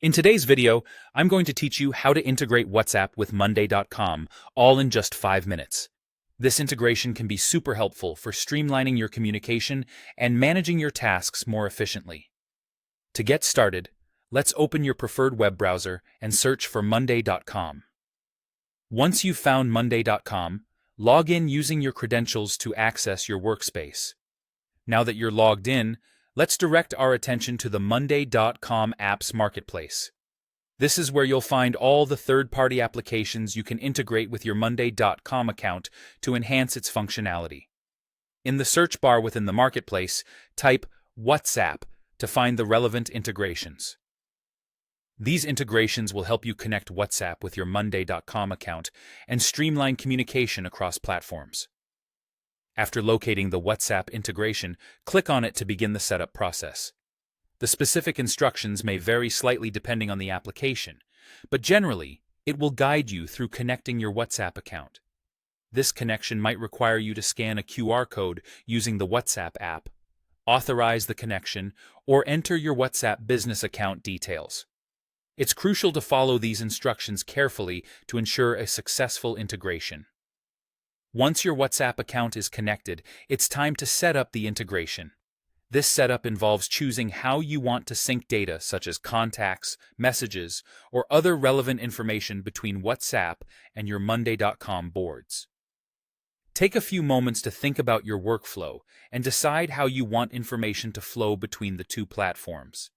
In today's video, I'm going to teach you how to integrate WhatsApp with Monday.com, all in just 5 minutes. This integration can be super helpful for streamlining your communication and managing your tasks more efficiently. To get started, let's open your preferred web browser and search for Monday.com. Once you've found Monday.com, log in using your credentials to access your workspace. Now that you're logged in, let's direct our attention to the Monday.com Apps Marketplace. This is where you'll find all the third-party applications you can integrate with your Monday.com account to enhance its functionality. In the search bar within the marketplace, type WhatsApp to find the relevant integrations. These integrations will help you connect WhatsApp with your Monday.com account and streamline communication across platforms. After locating the WhatsApp integration, click on it to begin the setup process. The specific instructions may vary slightly depending on the application, but generally, it will guide you through connecting your WhatsApp account. This connection might require you to scan a QR code using the WhatsApp app, authorize the connection, or enter your WhatsApp business account details. It's crucial to follow these instructions carefully to ensure a successful integration. Once your WhatsApp account is connected, it's time to set up the integration. This setup involves choosing how you want to sync data such as contacts, messages, or other relevant information between WhatsApp and your Monday.com boards. Take a few moments to think about your workflow and decide how you want information to flow between the two platforms.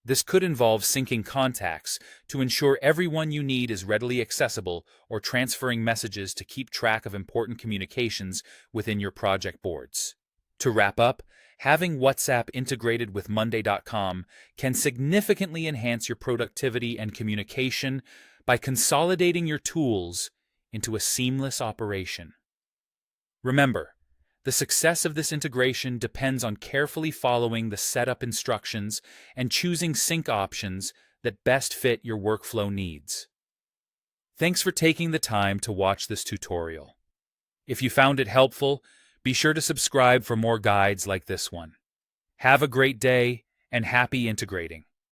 This could involve syncing contacts to ensure everyone you need is readily accessible or transferring messages to keep track of important communications within your project boards. To wrap up, having WhatsApp integrated with Monday.com can significantly enhance your productivity and communication by consolidating your tools into a seamless operation. Remember, the success of this integration depends on carefully following the setup instructions and choosing sync options that best fit your workflow needs. Thanks for taking the time to watch this tutorial. If you found it helpful, be sure to subscribe for more guides like this one. Have a great day and happy integrating.